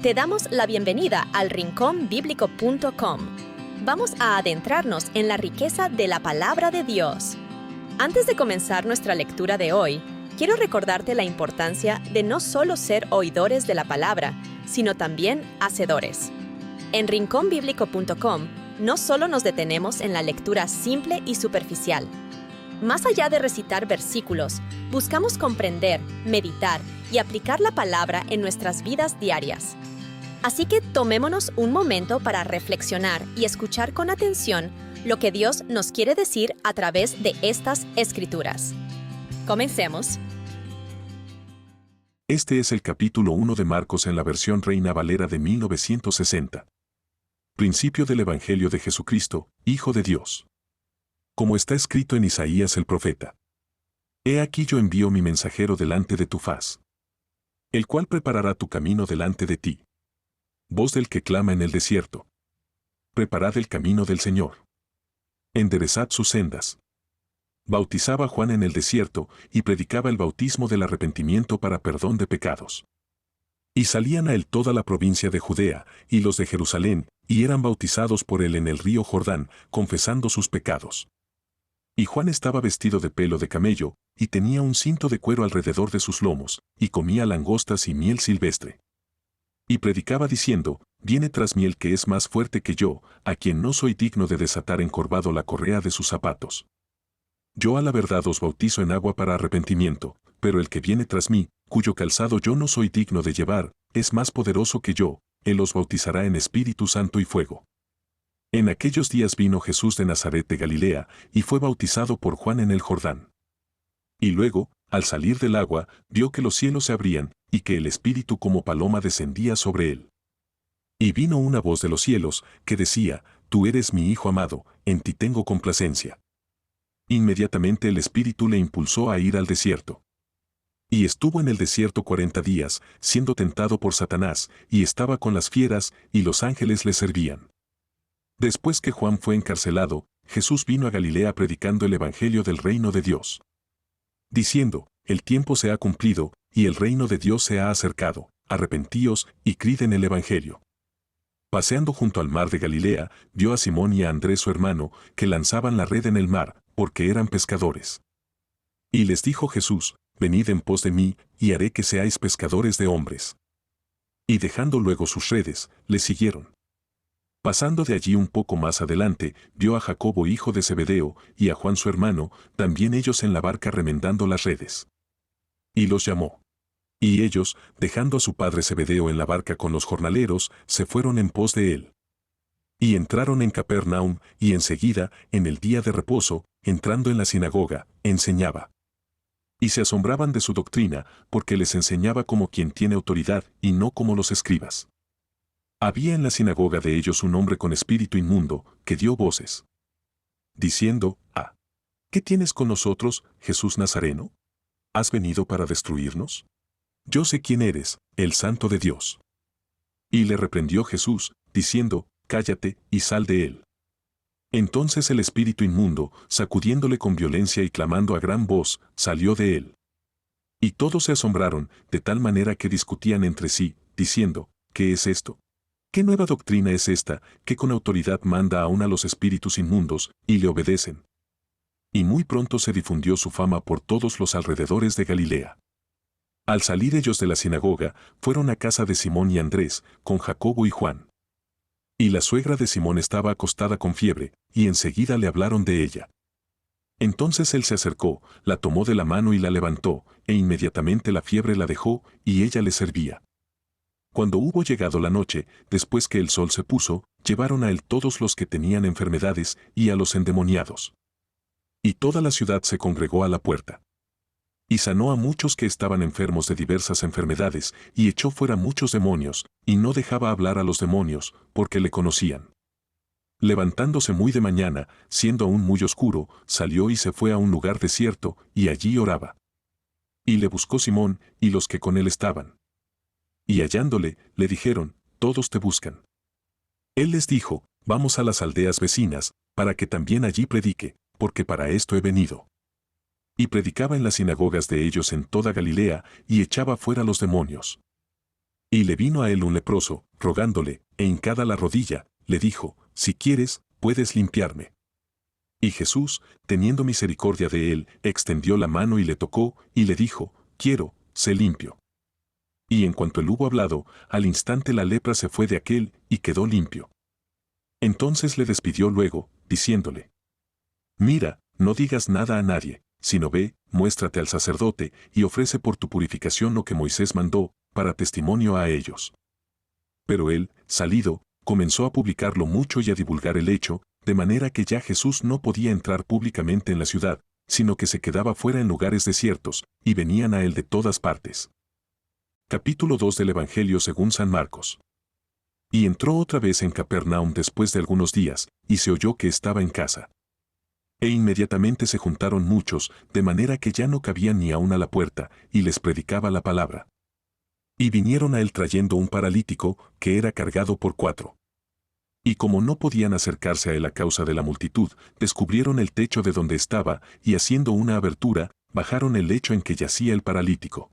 Te damos la bienvenida al rinconbiblico.com. Vamos a adentrarnos en la riqueza de la palabra de Dios. Antes de comenzar nuestra lectura de hoy, quiero recordarte la importancia de no solo ser oidores de la palabra, sino también hacedores. En rinconbiblico.com no solo nos detenemos en la lectura simple y superficial. Más allá de recitar versículos, buscamos comprender, meditar y aplicar la palabra en nuestras vidas diarias. Así que tomémonos un momento para reflexionar y escuchar con atención lo que Dios nos quiere decir a través de estas escrituras. Comencemos. Este es el capítulo 1 de Marcos en la versión Reina Valera de 1960. Principio del Evangelio de Jesucristo, Hijo de Dios. Como está escrito en Isaías el profeta. He aquí yo envío mi mensajero delante de tu faz, el cual preparará tu camino delante de ti. Voz del que clama en el desierto. Preparad el camino del Señor. Enderezad sus sendas. Bautizaba Juan en el desierto y predicaba el bautismo del arrepentimiento para perdón de pecados. Y salían a él toda la provincia de Judea y los de Jerusalén, y eran bautizados por él en el río Jordán, confesando sus pecados. Y Juan estaba vestido de pelo de camello, y tenía un cinto de cuero alrededor de sus lomos, y comía langostas y miel silvestre. Y predicaba diciendo, viene tras mí el que es más fuerte que yo, a quien no soy digno de desatar encorvado la correa de sus zapatos. Yo a la verdad os bautizo en agua para arrepentimiento, pero el que viene tras mí, cuyo calzado yo no soy digno de llevar, es más poderoso que yo, él os bautizará en Espíritu Santo y fuego. En aquellos días vino Jesús de Nazaret de Galilea, y fue bautizado por Juan en el Jordán. Y luego, al salir del agua, vio que los cielos se abrían, y que el Espíritu como paloma descendía sobre él. Y vino una voz de los cielos, que decía, Tú eres mi Hijo amado, en ti tengo complacencia. Inmediatamente el Espíritu le impulsó a ir al desierto. Y estuvo en el desierto 40 días, siendo tentado por Satanás, y estaba con las fieras, y los ángeles le servían. Después que Juan fue encarcelado, Jesús vino a Galilea predicando el Evangelio del reino de Dios, diciendo, el tiempo se ha cumplido, y el reino de Dios se ha acercado, arrepentíos y creed en el Evangelio. Paseando junto al mar de Galilea, vio a Simón y a Andrés su hermano, que lanzaban la red en el mar, porque eran pescadores. Y les dijo Jesús, venid en pos de mí, y haré que seáis pescadores de hombres. Y dejando luego sus redes, le siguieron. Pasando de allí un poco más adelante, vio a Jacobo hijo de Zebedeo, y a Juan su hermano, también ellos en la barca remendando las redes. Y los llamó. Y ellos, dejando a su padre Zebedeo en la barca con los jornaleros, se fueron en pos de él. Y entraron en Capernaum, y enseguida, en el día de reposo, entrando en la sinagoga, enseñaba. Y se asombraban de su doctrina, porque les enseñaba como quien tiene autoridad, y no como los escribas. Había en la sinagoga de ellos un hombre con espíritu inmundo, que dio voces, diciendo, ¿qué tienes con nosotros, Jesús Nazareno? ¿Has venido para destruirnos? Yo sé quién eres, el Santo de Dios. Y le reprendió Jesús, diciendo, cállate y sal de él. Entonces el espíritu inmundo, sacudiéndole con violencia y clamando a gran voz, salió de él. Y todos se asombraron, de tal manera que discutían entre sí, diciendo, ¿qué es esto? ¿Qué nueva doctrina es esta, que con autoridad manda aún a los espíritus inmundos, y le obedecen? Y muy pronto se difundió su fama por todos los alrededores de Galilea. Al salir ellos de la sinagoga, fueron a casa de Simón y Andrés, con Jacobo y Juan. Y la suegra de Simón estaba acostada con fiebre, y enseguida le hablaron de ella. Entonces él se acercó, la tomó de la mano y la levantó, e inmediatamente la fiebre la dejó, y ella le servía. Cuando hubo llegado la noche, después que el sol se puso, llevaron a él todos los que tenían enfermedades y a los endemoniados. Y toda la ciudad se congregó a la puerta. Y sanó a muchos que estaban enfermos de diversas enfermedades, y echó fuera muchos demonios, y no dejaba hablar a los demonios, porque le conocían. Levantándose muy de mañana, siendo aún muy oscuro, salió y se fue a un lugar desierto, y allí oraba. Y le buscó Simón, y los que con él estaban. Y hallándole, le dijeron, todos te buscan. Él les dijo, vamos a las aldeas vecinas, para que también allí predique, porque para esto he venido. Y predicaba en las sinagogas de ellos en toda Galilea, y echaba fuera los demonios. Y le vino a él un leproso, rogándole, e hincada la rodilla, le dijo, si quieres, puedes limpiarme. Y Jesús, teniendo misericordia de él, extendió la mano y le tocó, y le dijo, quiero, sé limpio. Y en cuanto él hubo hablado, al instante la lepra se fue de aquél, y quedó limpio. Entonces le despidió luego, diciéndole, mira, no digas nada a nadie, sino ve, muéstrate al sacerdote, y ofrece por tu purificación lo que Moisés mandó, para testimonio a ellos. Pero él, salido, comenzó a publicarlo mucho y a divulgar el hecho, de manera que ya Jesús no podía entrar públicamente en la ciudad, sino que se quedaba fuera en lugares desiertos, y venían a él de todas partes. Capítulo 2 del Evangelio según San Marcos. Y entró otra vez en Capernaum después de algunos días, y se oyó que estaba en casa. E inmediatamente se juntaron muchos, de manera que ya no cabían ni aun a la puerta, y les predicaba la palabra. Y vinieron a él trayendo un paralítico, que era cargado por 4. Y como no podían acercarse a él a causa de la multitud, descubrieron el techo de donde estaba, y haciendo una abertura, bajaron el lecho en que yacía el paralítico.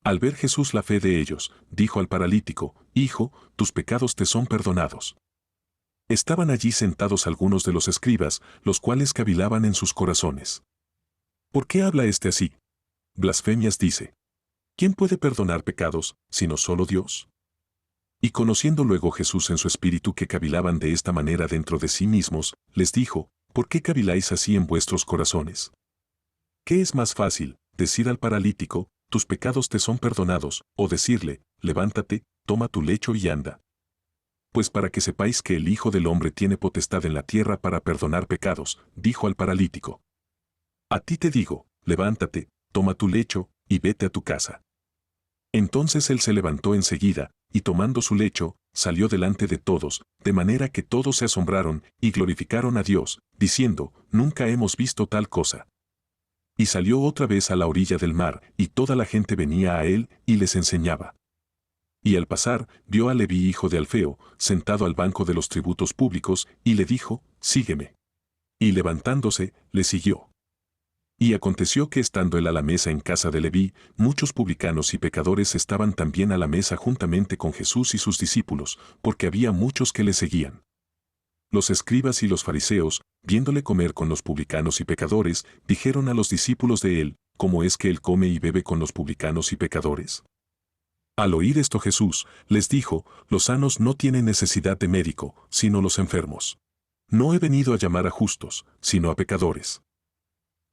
Al ver Jesús la fe de ellos, dijo al paralítico, hijo, tus pecados te son perdonados. Estaban allí sentados algunos de los escribas, los cuales cavilaban en sus corazones. ¿Por qué habla este así? Blasfemias dice. ¿Quién puede perdonar pecados, sino solo Dios? Y conociendo luego Jesús en su espíritu que cavilaban de esta manera dentro de sí mismos, les dijo, ¿por qué caviláis así en vuestros corazones? ¿Qué es más fácil, decir al paralítico, tus pecados te son perdonados, o decirle, levántate, toma tu lecho y anda? Pues para que sepáis que el Hijo del Hombre tiene potestad en la tierra para perdonar pecados, dijo al paralítico. A ti te digo, levántate, toma tu lecho, y vete a tu casa. Entonces él se levantó enseguida, y tomando su lecho, salió delante de todos, de manera que todos se asombraron, y glorificaron a Dios, diciendo, nunca hemos visto tal cosa. Y salió otra vez a la orilla del mar, y toda la gente venía a él, y les enseñaba. Y al pasar, vio a Leví hijo de Alfeo, sentado al banco de los tributos públicos, y le dijo, sígueme. Y levantándose, le siguió. Y aconteció que estando él a la mesa en casa de Leví, muchos publicanos y pecadores estaban también a la mesa juntamente con Jesús y sus discípulos, porque había muchos que le seguían. Los escribas y los fariseos, viéndole comer con los publicanos y pecadores, dijeron a los discípulos de él, ¿cómo es que él come y bebe con los publicanos y pecadores? Al oír esto Jesús, les dijo, los sanos no tienen necesidad de médico, sino los enfermos. No he venido a llamar a justos, sino a pecadores.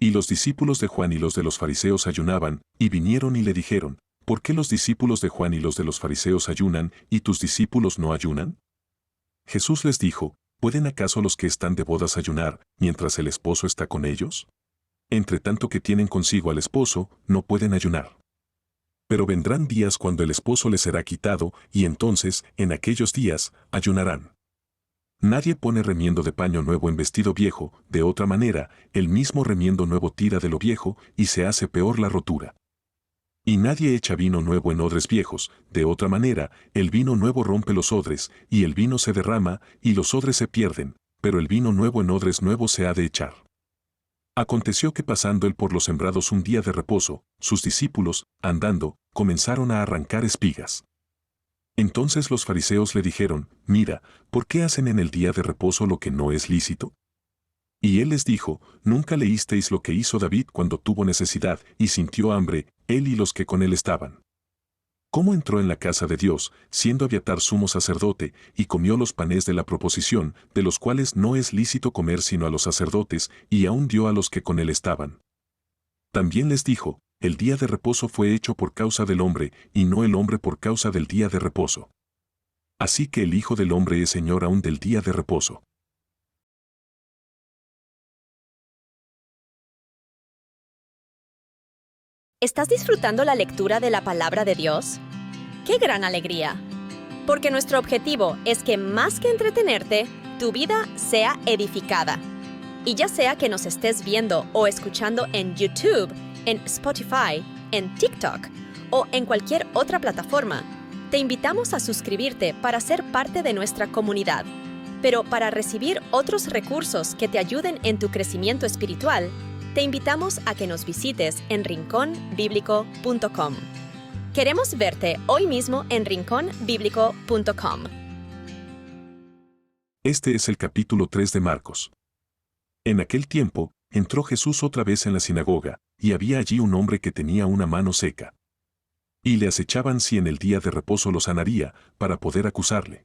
Y los discípulos de Juan y los de los fariseos ayunaban, y vinieron y le dijeron, ¿por qué los discípulos de Juan y los de los fariseos ayunan, y tus discípulos no ayunan? Jesús les dijo, ¿pueden acaso los que están de bodas ayunar, mientras el esposo está con ellos? Entre tanto que tienen consigo al esposo, no pueden ayunar. Pero vendrán días cuando el esposo les será quitado, y entonces, en aquellos días, ayunarán. Nadie pone remiendo de paño nuevo en vestido viejo, de otra manera, el mismo remiendo nuevo tira de lo viejo, y se hace peor la rotura. Y nadie echa vino nuevo en odres viejos, de otra manera, el vino nuevo rompe los odres, y el vino se derrama, y los odres se pierden, pero el vino nuevo en odres nuevos se ha de echar. Aconteció que pasando él por los sembrados un día de reposo, sus discípulos, andando, comenzaron a arrancar espigas. Entonces los fariseos le dijeron, mira, ¿por qué hacen en el día de reposo lo que no es lícito? Y él les dijo, ¿nunca leísteis lo que hizo David cuando tuvo necesidad y sintió hambre, él y los que con él estaban? ¿Cómo entró en la casa de Dios, siendo Abiatar sumo sacerdote, y comió los panes de la proposición, de los cuales no es lícito comer sino a los sacerdotes, y aún dio a los que con él estaban? También les dijo, el día de reposo fue hecho por causa del hombre, y no el hombre por causa del día de reposo. Así que el Hijo del Hombre es Señor aún del día de reposo. ¿Estás disfrutando la lectura de la palabra de Dios? ¡Qué gran alegría! Porque nuestro objetivo es que más que entretenerte, tu vida sea edificada. Y ya sea que nos estés viendo o escuchando en YouTube, en Spotify, en TikTok o en cualquier otra plataforma, te invitamos a suscribirte para ser parte de nuestra comunidad. Pero para recibir otros recursos que te ayuden en tu crecimiento espiritual, te invitamos a que nos visites en rinconbiblico.com. Queremos verte hoy mismo en rinconbiblico.com. Este es el capítulo 3 de Marcos. En aquel tiempo, entró Jesús otra vez en la sinagoga, y había allí un hombre que tenía una mano seca. Y le acechaban si en el día de reposo lo sanaría, para poder acusarle.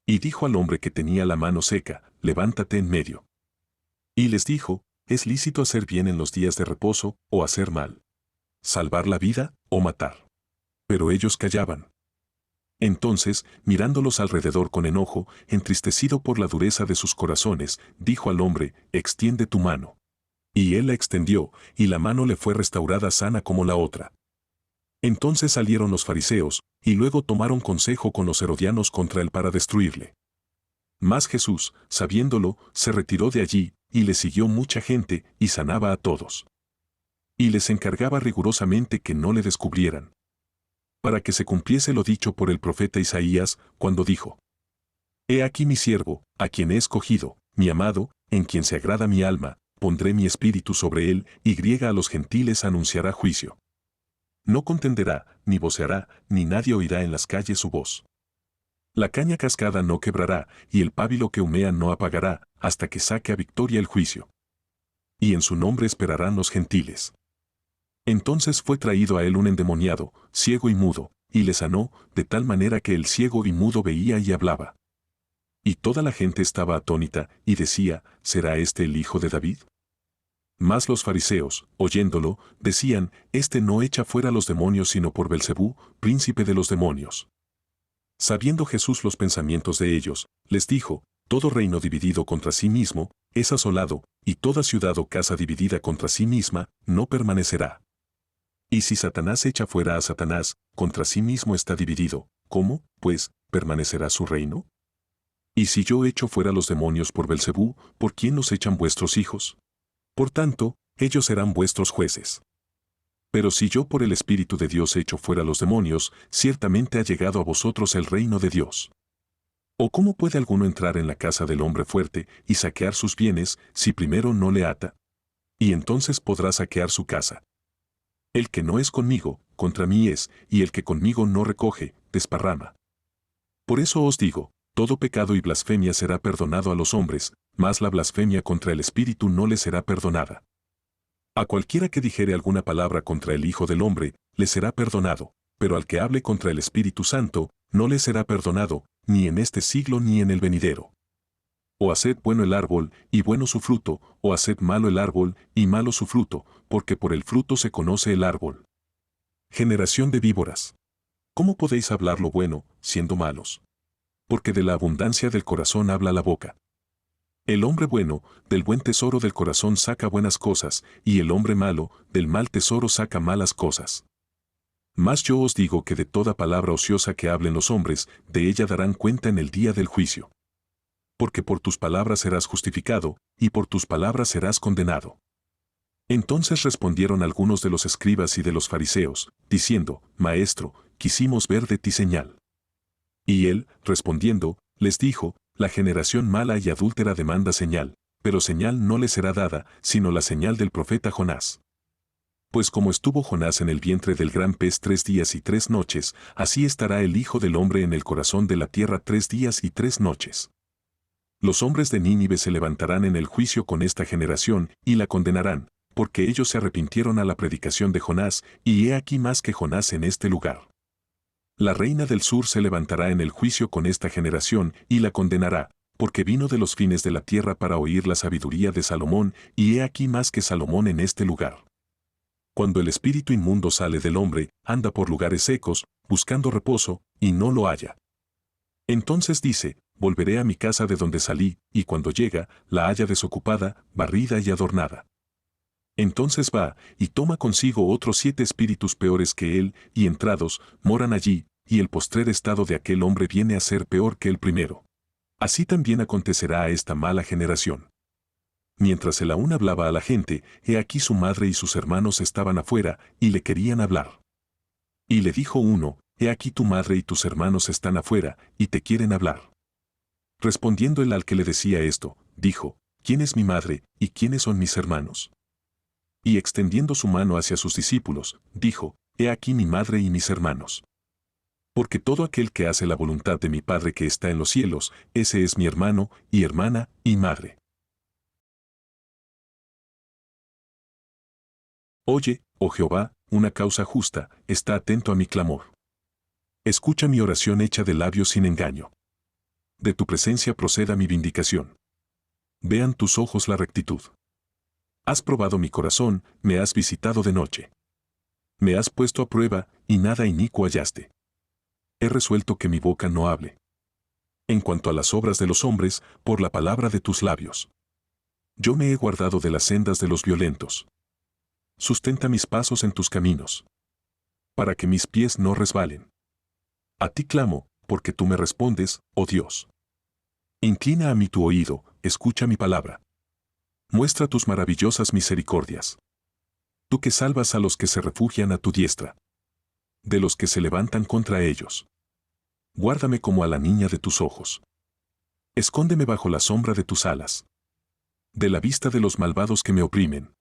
Y dijo al hombre que tenía la mano seca, levántate en medio. Y les dijo, ¿es lícito hacer bien en los días de reposo, o hacer mal? ¿Salvar la vida, o matar? Pero ellos callaban. Entonces, mirándolos alrededor con enojo, entristecido por la dureza de sus corazones, dijo al hombre, extiende tu mano. Y él la extendió, y la mano le fue restaurada sana como la otra. Entonces salieron los fariseos, y luego tomaron consejo con los herodianos contra él para destruirle. Mas Jesús, sabiéndolo, se retiró de allí, y le siguió mucha gente, y sanaba a todos. Y les encargaba rigurosamente que no le descubrieran, para que se cumpliese lo dicho por el profeta Isaías, cuando dijo: He aquí mi siervo, a quien he escogido, mi amado, en quien se agrada mi alma, pondré mi espíritu sobre él, y a los gentiles anunciará juicio. No contenderá, ni voceará, ni nadie oirá en las calles su voz. La caña cascada no quebrará, y el pábilo que humea no apagará, hasta que saque a victoria el juicio. Y en su nombre esperarán los gentiles. Entonces fue traído a él un endemoniado, ciego y mudo, y le sanó, de tal manera que el ciego y mudo veía y hablaba. Y toda la gente estaba atónita, y decía, ¿será este el hijo de David? Mas los fariseos, oyéndolo, decían, este no echa fuera los demonios sino por Belcebú, príncipe de los demonios. Sabiendo Jesús los pensamientos de ellos, les dijo, todo reino dividido contra sí mismo, es asolado, y toda ciudad o casa dividida contra sí misma, no permanecerá. Y si Satanás echa fuera a Satanás, contra sí mismo está dividido, ¿cómo, pues, permanecerá su reino? Y si yo echo fuera los demonios por Belcebú, ¿por quién los echan vuestros hijos? Por tanto, ellos serán vuestros jueces. Pero si yo por el Espíritu de Dios echo fuera los demonios, ciertamente ha llegado a vosotros el reino de Dios. ¿O cómo puede alguno entrar en la casa del hombre fuerte y saquear sus bienes, si primero no le ata? Y entonces podrá saquear su casa. El que no es conmigo, contra mí es, y el que conmigo no recoge, desparrama. Por eso os digo, todo pecado y blasfemia será perdonado a los hombres, mas la blasfemia contra el Espíritu no le será perdonada. A cualquiera que dijere alguna palabra contra el Hijo del Hombre, le será perdonado, pero al que hable contra el Espíritu Santo, no le será perdonado, ni en este siglo ni en el venidero. O haced bueno el árbol, y bueno su fruto, o haced malo el árbol, y malo su fruto, porque por el fruto se conoce el árbol. Generación de víboras. ¿Cómo podéis hablar lo bueno, siendo malos? Porque de la abundancia del corazón habla la boca. El hombre bueno, del buen tesoro del corazón saca buenas cosas, y el hombre malo, del mal tesoro saca malas cosas. Mas yo os digo que de toda palabra ociosa que hablen los hombres, de ella darán cuenta en el día del juicio. Porque por tus palabras serás justificado, y por tus palabras serás condenado. Entonces respondieron algunos de los escribas y de los fariseos, diciendo, Maestro, quisimos ver de ti señal. Y él, respondiendo, les dijo, la generación mala y adúltera demanda señal, pero señal no le será dada, sino la señal del profeta Jonás. Pues como estuvo Jonás en el vientre del gran pez 3 días y 3 noches, así estará el Hijo del Hombre en el corazón de la tierra 3 días y 3 noches. Los hombres de Nínive se levantarán en el juicio con esta generación, y la condenarán, porque ellos se arrepintieron a la predicación de Jonás, y he aquí más que Jonás en este lugar. La reina del sur se levantará en el juicio con esta generación, y la condenará, porque vino de los fines de la tierra para oír la sabiduría de Salomón, y he aquí más que Salomón en este lugar. Cuando el espíritu inmundo sale del hombre, anda por lugares secos, buscando reposo, y no lo halla. Entonces dice, volveré a mi casa de donde salí, y cuando llega, la halla desocupada, barrida y adornada. Entonces va, y toma consigo otros 7 espíritus peores que él, y entrados, moran allí, y el postrer estado de aquel hombre viene a ser peor que el primero. Así también acontecerá a esta mala generación. Mientras él aún hablaba a la gente, he aquí su madre y sus hermanos estaban afuera, y le querían hablar. Y le dijo uno, he aquí tu madre y tus hermanos están afuera, y te quieren hablar. Respondiendo él al que le decía esto, dijo, ¿quién es mi madre, y quiénes son mis hermanos? Y extendiendo su mano hacia sus discípulos, dijo, he aquí mi madre y mis hermanos. Porque todo aquel que hace la voluntad de mi Padre que está en los cielos, ese es mi hermano, y hermana, y madre. Oye, oh Jehová, una causa justa, está atento a mi clamor. Escucha mi oración hecha de labios sin engaño. De tu presencia proceda mi vindicación. Vean tus ojos la rectitud. Has probado mi corazón, me has visitado de noche. Me has puesto a prueba, y nada inicuo hallaste. He resuelto que mi boca no hable. En cuanto a las obras de los hombres, por la palabra de tus labios. Yo me he guardado de las sendas de los violentos. Sustenta mis pasos en tus caminos. Para que mis pies no resbalen. A ti clamo, porque tú me respondes, oh Dios. Inclina a mí tu oído, escucha mi palabra. Muestra tus maravillosas misericordias. Tú que salvas a los que se refugian a tu diestra. De los que se levantan contra ellos. Guárdame como a la niña de tus ojos. Escóndeme bajo la sombra de tus alas. De la vista de los malvados que me oprimen.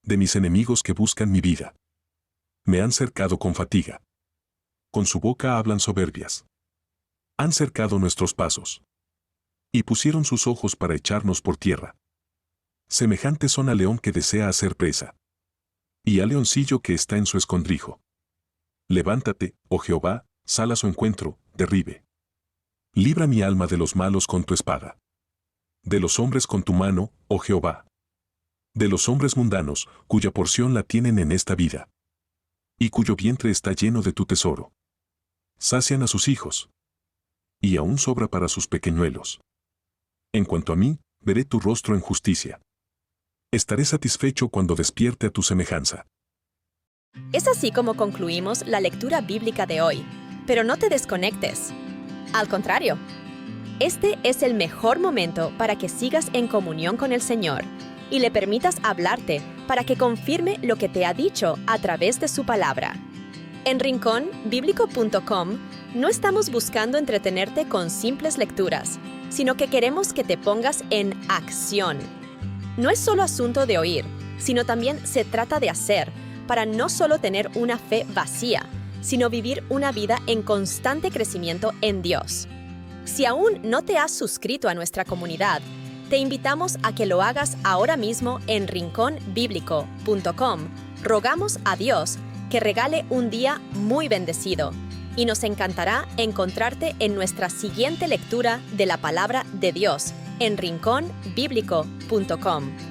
De mis enemigos que buscan mi vida. Me han cercado con fatiga. Con su boca hablan soberbias. Han cercado nuestros pasos. Y pusieron sus ojos para echarnos por tierra. Semejantes son al león que desea hacer presa. Y al leoncillo que está en su escondrijo. Levántate, oh Jehová, sal a su encuentro, derribe. Libra mi alma de los malos con tu espada. De los hombres con tu mano, oh Jehová. De los hombres mundanos, cuya porción la tienen en esta vida. Y cuyo vientre está lleno de tu tesoro. Sacian a sus hijos. Y aún sobra para sus pequeñuelos. En cuanto a mí, veré tu rostro en justicia. Estaré satisfecho cuando despierte a tu semejanza. Es así como concluimos la lectura bíblica de hoy, pero no te desconectes. Al contrario, este es el mejor momento para que sigas en comunión con el Señor y le permitas hablarte para que confirme lo que te ha dicho a través de su palabra. En rinconbiblico.com no estamos buscando entretenerte con simples lecturas, sino que queremos que te pongas en acción. No es solo asunto de oír, sino también se trata de hacer, para no solo tener una fe vacía, sino vivir una vida en constante crecimiento en Dios. Si aún no te has suscrito a nuestra comunidad, te invitamos a que lo hagas ahora mismo en rinconbiblico.com. Rogamos a Dios que regale un día muy bendecido y nos encantará encontrarte en nuestra siguiente lectura de la palabra de Dios en rinconbiblico.com.